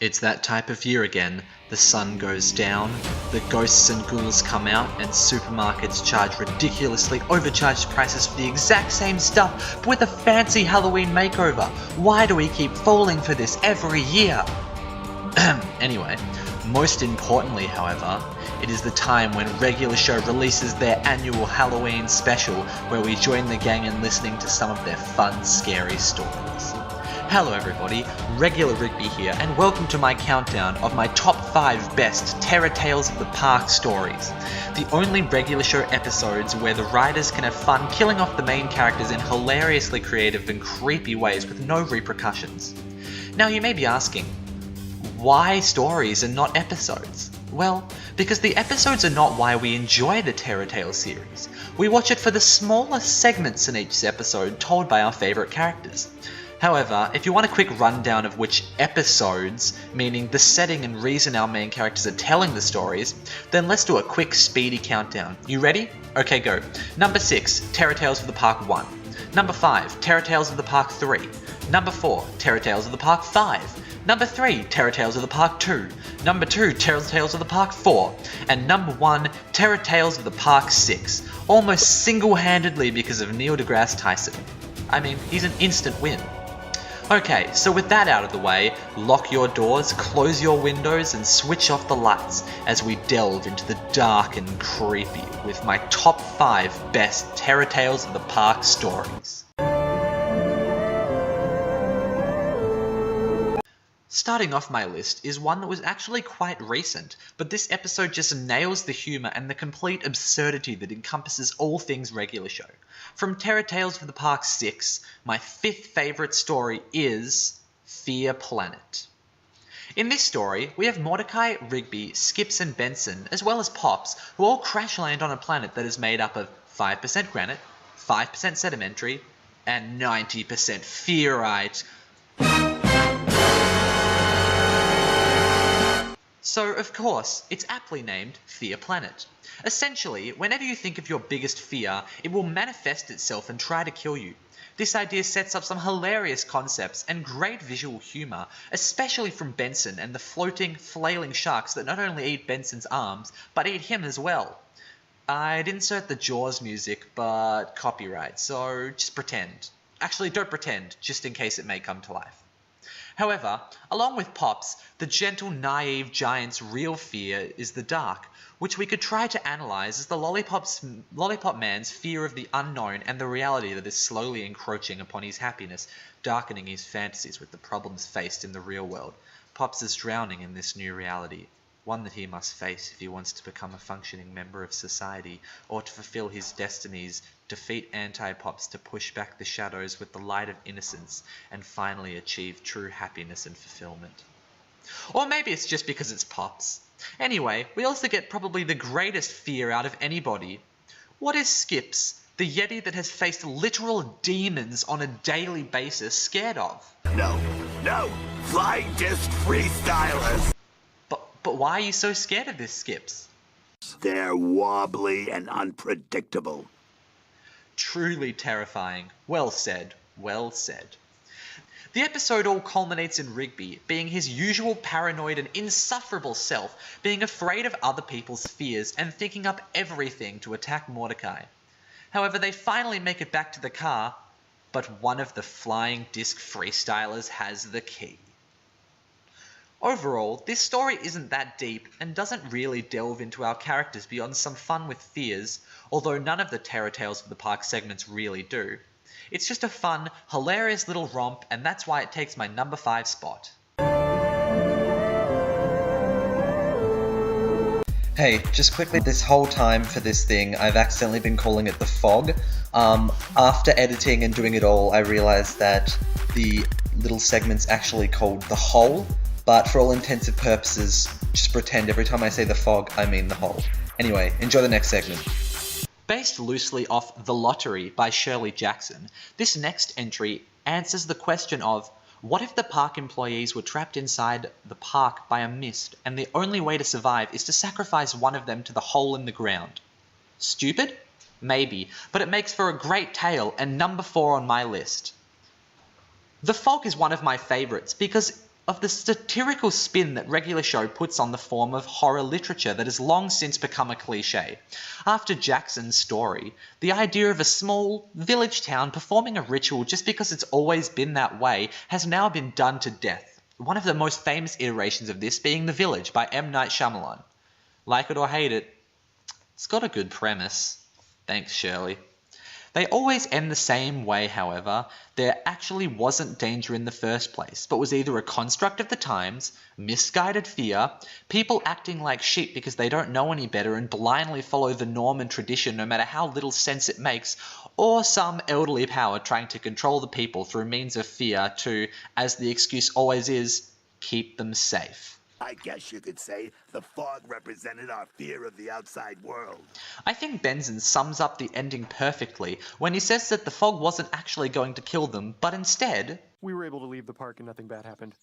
It's that type of year again. The sun goes down, the ghosts and ghouls come out, and supermarkets charge ridiculously overcharged prices for the exact same stuff, but with a fancy Halloween makeover. Why do we keep falling for this every year? Anyway, most importantly, however, it is the time when Regular Show releases their annual Halloween special, where we join the gang in listening to some of their fun, scary stories. Hello everybody, Regular Rigby here, and welcome to my countdown of my top 5 best Terror Tales of the Park stories. The only Regular Show episodes where the writers can have fun killing off the main characters in hilariously creative and creepy ways with no repercussions. Now you may be asking, why stories and not episodes? Well, because the episodes are not why we enjoy the Terror Tales series. We watch it for the smaller segments in each episode told by our favourite characters. However, if you want a quick rundown of which episodes, meaning the setting and reason our main characters are telling the stories, then let's do a quick speedy countdown. You ready? Okay, go. Number 6, Terror Tales of the Park 1. Number 5, Terror Tales of the Park 3. Number 4, Terror Tales of the Park 5. Number 3, Terror Tales of the Park 2. Number 2, Terror Tales of the Park 4. And number 1, Terror Tales of the Park 6. Almost single-handedly because of Neil deGrasse Tyson. I mean, he's an instant win. Okay, so with that out of the way, lock your doors, close your windows, and switch off the lights as we delve into the dark and creepy with my top 5 best Terror Tales of the Park stories. Starting off my list is one that was actually quite recent, but this episode just nails the humour and the complete absurdity that encompasses all things Regular Show. From Terror Tales of the Park 6, my 5th favourite story is Fear Planet. In this story, we have Mordecai, Rigby, Skips and Benson, as well as Pops, who all crash land on a planet that is made up of 5% granite, 5% sedimentary, and 90% fearite. So, of course, it's aptly named Fear Planet. Essentially, whenever you think of your biggest fear, it will manifest itself and try to kill you. This idea sets up some hilarious concepts and great visual humour, especially from Benson and the floating, flailing sharks that not only eat Benson's arms, but eat him as well. I'd insert the Jaws music, but copyright, so just pretend. Actually, don't pretend, just in case it may come to life. However, along with Pops, the gentle, naive giant's real fear is the dark, which we could try to analyse as the Lollipop Man's fear of the unknown and the reality that is slowly encroaching upon his happiness, darkening his fantasies with the problems faced in the real world. Pops is drowning in this new reality, one that he must face if he wants to become a functioning member of society, or to fulfill his destinies, defeat anti-Pops to push back the shadows with the light of innocence, and finally achieve true happiness and fulfillment. Or maybe it's just because it's Pops. Anyway, we also get probably the greatest fear out of anybody. What is Skips, the Yeti that has faced literal demons on a daily basis, scared of? No, flying disc freestylers! But why are you so scared of this, Skips? They're wobbly and unpredictable. Truly terrifying. Well said, well said. The episode all culminates in Rigby being his usual paranoid and insufferable self, being afraid of other people's fears and thinking up everything to attack Mordecai. However, they finally make it back to the car, but one of the flying disc freestylers has the key. Overall, this story isn't that deep and doesn't really delve into our characters beyond some fun with fears, although none of the Terror Tales of the Park segments really do. It's just a fun, hilarious little romp, and that's why it takes my number 5 spot. Hey, just quickly, this whole time for this thing, I've accidentally been calling it The Fog. After editing and doing it all, I realized that the little segment's actually called The Hole. But for all intents and purposes, just pretend every time I say the fog, I mean the hole. Anyway, enjoy the next segment. Based loosely off The Lottery by Shirley Jackson, this next entry answers the question of, what if the park employees were trapped inside the park by a mist and the only way to survive is to sacrifice one of them to the hole in the ground? Stupid? Maybe, but it makes for a great tale and number 4 on my list. The Fog is one of my favourites because of the satirical spin that regular show puts on the form of horror literature that has long since become a cliche. After Jackson's story, the idea of a small village town performing a ritual just because it's always been that way has now been done to death. One of the most famous iterations of this being The Village by M. Night Shyamalan. Like it or hate it, it's got a good premise. Thanks, Shirley. They always end the same way, however. There actually wasn't danger in the first place, but was either a construct of the times, misguided fear, people acting like sheep because they don't know any better and blindly follow the norm and tradition no matter how little sense it makes, or some elderly power trying to control the people through means of fear to, as the excuse always is, keep them safe. I guess you could say the fog represented our fear of the outside world. I think Benson sums up the ending perfectly when he says that the fog wasn't actually going to kill them, but instead... We were able to leave the park and nothing bad happened.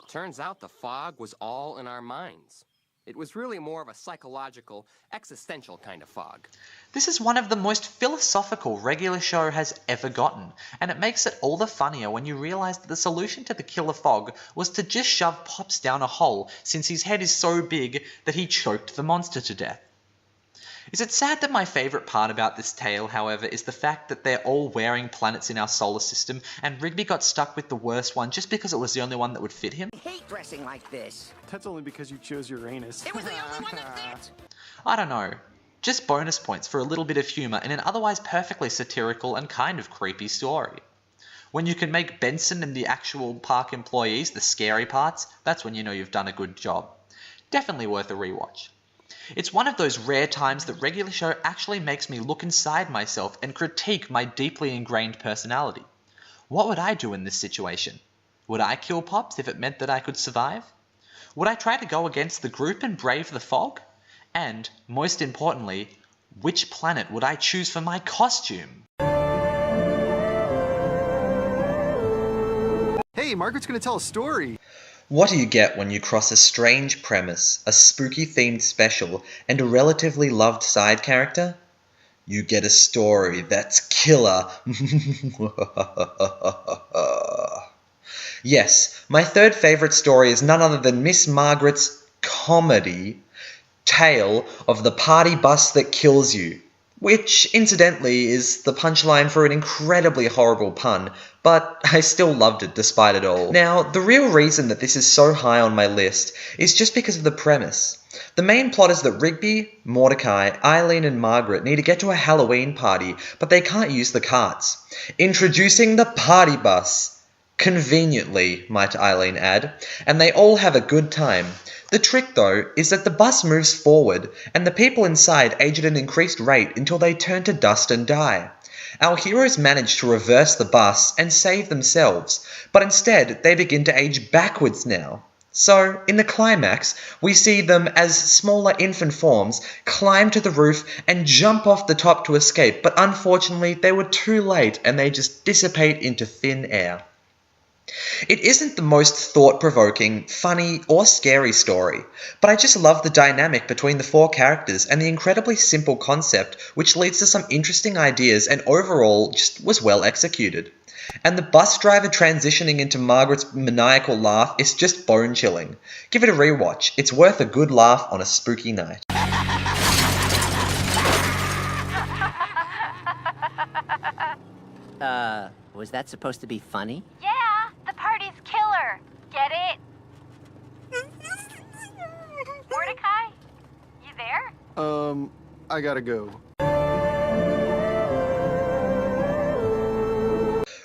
Turns out the fog was all in our minds. It was really more of a psychological, existential kind of fog. This is one of the most philosophical regular show has ever gotten, and it makes it all the funnier when you realise that the solution to the killer fog was to just shove Pops down a hole since his head is so big that he choked the monster to death. Is it sad that my favourite part about this tale, however, is the fact that they're all wearing planets in our solar system and Rigby got stuck with the worst one just because it was the only one that would fit him? I hate dressing like this. That's only because you chose Uranus. It was the only one that fit. I don't know. Just bonus points for a little bit of humour in an otherwise perfectly satirical and kind of creepy story. When you can make Benson and the actual park employees the scary parts, that's when you know you've done a good job. Definitely worth a rewatch. It's one of those rare times that regular show actually makes me look inside myself and critique my deeply ingrained personality. What would I do in this situation? Would I kill Pops if it meant that I could survive? Would I try to go against the group and brave the fog? And, most importantly, which planet would I choose for my costume? Hey, Margaret's gonna tell a story. What do you get when you cross a strange premise, a spooky-themed special, and a relatively loved side character? You get a story that's killer. Yes, my third favourite story is none other than Miss Margaret's comedy tale of the party bus that kills you. Which, incidentally, is the punchline for an incredibly horrible pun, but I still loved it despite it all. Now, the real reason that this is so high on my list is just because of the premise. The main plot is that Rigby, Mordecai, Eileen and Margaret need to get to a Halloween party, but they can't use the carts. Introducing the party bus. Conveniently, might Eileen add, and they all have a good time. The trick, though, is that the bus moves forward, and the people inside age at an increased rate until they turn to dust and die. Our heroes manage to reverse the bus and save themselves, but instead they begin to age backwards now. So, in the climax, we see them as smaller infant forms climb to the roof and jump off the top to escape, but unfortunately they were too late and they just dissipate into thin air. It isn't the most thought-provoking, funny, or scary story, but I just love the dynamic between the four characters and the incredibly simple concept which leads to some interesting ideas and overall just was well executed. And the bus driver transitioning into Margaret's maniacal laugh is just bone-chilling. Give it a rewatch, it's worth a good laugh on a spooky night. Was that supposed to be funny? Yeah, the party's killer. Get it? Mordecai? You there? I gotta go.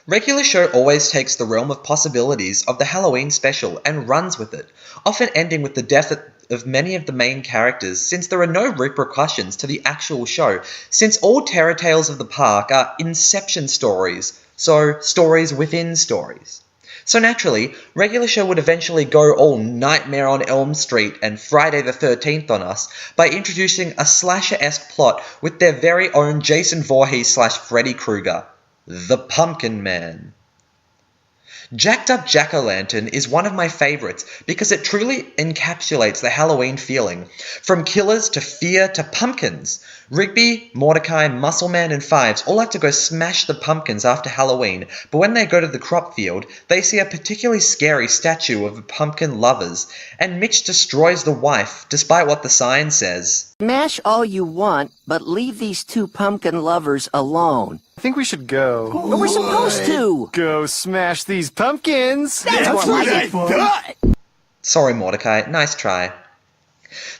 Regular show always takes the realm of possibilities of the Halloween special and runs with it, often ending with the death of many of the main characters since there are no repercussions to the actual show, since all terror tales of the park are inception stories, so stories within stories. So naturally, regular show would eventually go all Nightmare on Elm Street and Friday the 13th on us by introducing a slasher-esque plot with their very own Jason Voorhees / Freddy Krueger, the Pumpkin Man. Jacked Up Jack-O-Lantern is one of my favourites because it truly encapsulates the Halloween feeling. From killers to fear to pumpkins. Rigby, Mordecai, Muscleman and Fives all like to go smash the pumpkins after Halloween, but when they go to the crop field, they see a particularly scary statue of the pumpkin lovers, and Mitch destroys the wife despite what the sign says. Smash all you want, but leave these two pumpkin lovers alone. I think we should go. But we're supposed to! Go smash these pumpkins! That's more like it. thought! Sorry, Mordecai, nice try.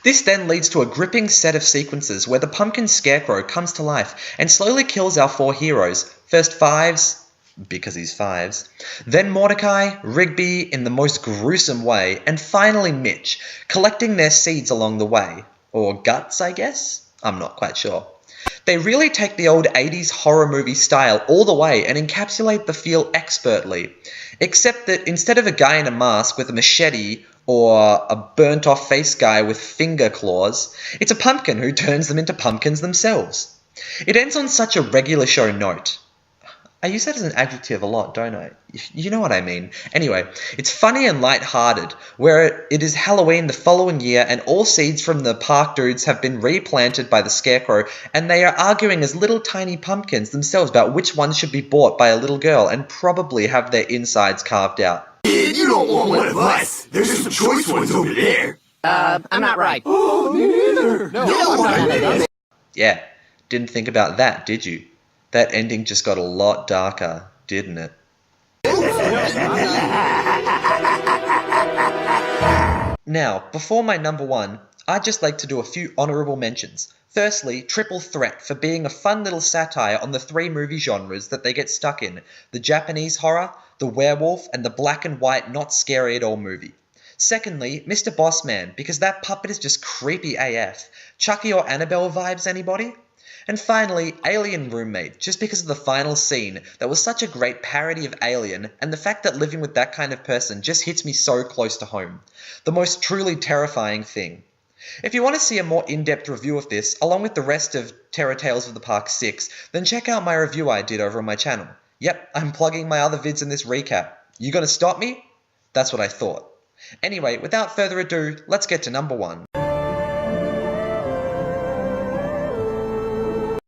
This then leads to a gripping set of sequences where the pumpkin scarecrow comes to life and slowly kills our four heroes. First Fives, because he's Fives, then Mordecai, Rigby in the most gruesome way, and finally Mitch, collecting their seeds along the way. Or guts, I guess? I'm not quite sure. They really take the old 80s horror movie style all the way and encapsulate the feel expertly. Except that instead of a guy in a mask with a machete or a burnt-off face guy with finger claws, it's a pumpkin who turns them into pumpkins themselves. It ends on such a regular show note. I use that as an adjective a lot, don't I? You know what I mean. Anyway, it's funny and light-hearted, where it is Halloween the following year and all seeds from the park dudes have been replanted by the scarecrow, and they are arguing as little tiny pumpkins themselves about which ones should be bought by a little girl and probably have their insides carved out. Kid, you don't want one of us! There's some choice ones over there! I'm not right. Oh, me neither! You don't want none of those. Yeah, didn't think about that, did you? That ending just got a lot darker, didn't it? Now, before my number one, I'd just like to do a few honourable mentions. Firstly, Triple Threat for being a fun little satire on the three movie genres that they get stuck in: the Japanese horror, the werewolf, and the black and white not scary at all movie. Secondly, Mr. Bossman, because that puppet is just creepy AF. Chucky or Annabelle vibes, anybody? And finally, Alien Roommate, just because of the final scene that was such a great parody of Alien, and the fact that living with that kind of person just hits me so close to home. The most truly terrifying thing. If you want to see a more in-depth review of this, along with the rest of Terror Tales of the Park 6, then check out my review I did over on my channel. Yep, I'm plugging my other vids in this recap. You gonna stop me? That's what I thought. Anyway, without further ado, let's get to number one.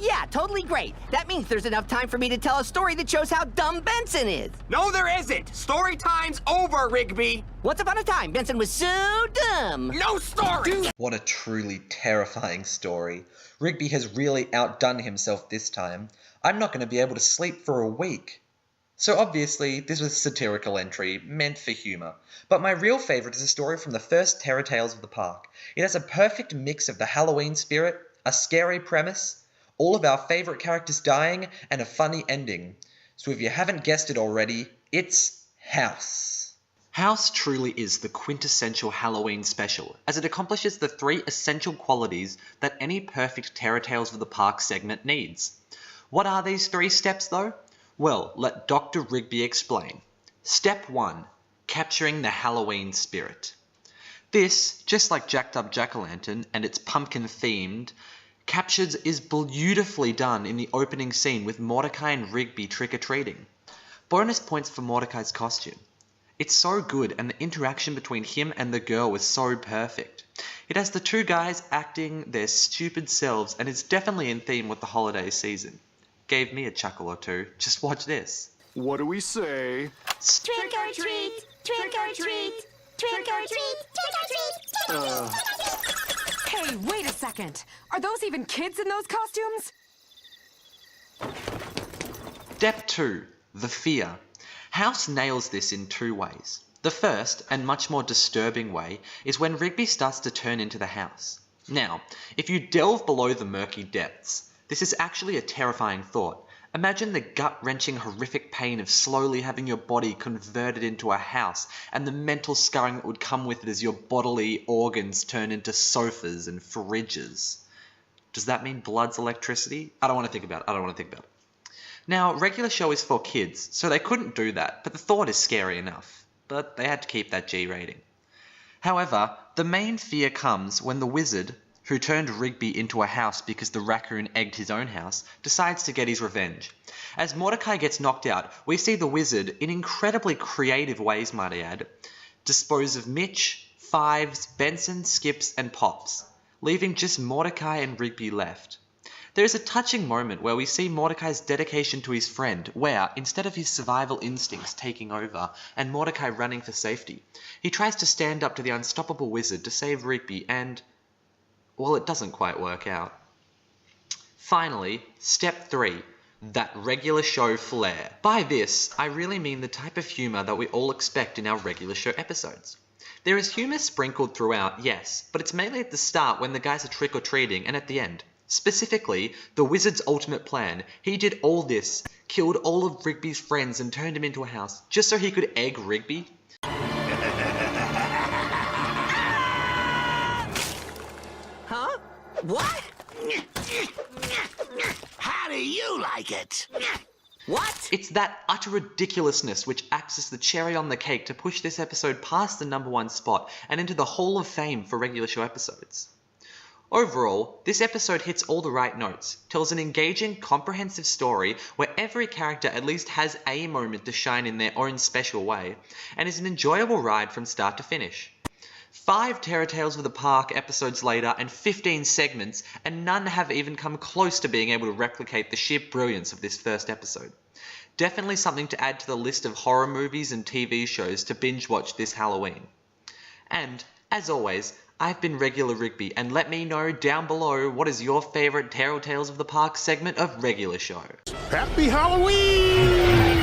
Yeah, totally great. That means there's enough time for me to tell a story that shows how dumb Benson is. No, there isn't. Story time's over, Rigby. Once upon a time, Benson was so dumb. No story. What a truly terrifying story. Rigby has really outdone himself this time. I'm not going to be able to sleep for a week. So obviously, this was a satirical entry, meant for humour. But my real favourite is a story from the first Terror Tales of the Park. It has a perfect mix of the Halloween spirit, a scary premise, all of our favourite characters dying, and a funny ending. So if you haven't guessed it already, it's House. House truly is the quintessential Halloween special, as it accomplishes the three essential qualities that any perfect Terror Tales of the Park segment needs. What are these three steps though? Well, let Dr. Rigby explain. Step 1. Capturing the Halloween spirit. This, just like Jacked Up Jack-O-Lantern and its pumpkin-themed, captures is beautifully done in the opening scene with Mordecai and Rigby trick-or-treating. Bonus points for Mordecai's costume. It's so good and the interaction between him and the girl was so perfect. It has the two guys acting their stupid selves and is definitely in theme with the holiday season. Gave me a chuckle or two. Just watch this. What do we say? Trick or treat, trick or treat, trick or treat, trick or treat. Hey, wait a second. Are those even kids in those costumes? Step 2. The fear. House nails this in two ways. The first, and much more disturbing way, is when Rigby starts to turn into the house. Now, if you delve below the murky depths, this is actually a terrifying thought. Imagine the gut-wrenching horrific pain of slowly having your body converted into a house and the mental scarring that would come with it as your bodily organs turn into sofas and fridges. Does that mean blood's electricity? I don't want to think about it. Now, regular show is for kids, so they couldn't do that, but the thought is scary enough. But they had to keep that G rating. However, the main fear comes when the wizard, who turned Rigby into a house because the raccoon egged his own house, decides to get his revenge. As Mordecai gets knocked out, we see the wizard, in incredibly creative ways might I add, dispose of Mitch, Fives, Benson, Skips and Pops, leaving just Mordecai and Rigby left. There is a touching moment where we see Mordecai's dedication to his friend, where, instead of his survival instincts taking over and Mordecai running for safety, he tries to stand up to the unstoppable wizard to save Rigby and, well, it doesn't quite work out. Finally, step 3, that regular show flair. By this, I really mean the type of humour that we all expect in our regular show episodes. There is humour sprinkled throughout, yes, but it's mainly at the start when the guys are trick-or-treating and at the end. Specifically, the wizard's ultimate plan. He did all this, killed all of Rigby's friends and turned him into a house, just so he could egg Rigby. Huh? What? How do you like it? What? It's that utter ridiculousness which acts as the cherry on the cake to push this episode past the #1 spot and into the Hall of Fame for regular show episodes. Overall, this episode hits all the right notes, tells an engaging, comprehensive story where every character at least has a moment to shine in their own special way, and is an enjoyable ride from start to finish. 5 Terror Tales of the Park episodes later and 15 segments, and none have even come close to being able to replicate the sheer brilliance of this first episode. Definitely something to add to the list of horror movies and TV shows to binge watch this Halloween. And, as always, I've been Regular Rigby, and let me know down below what is your favourite Terror Tales of the Park segment of regular show. Happy Halloween!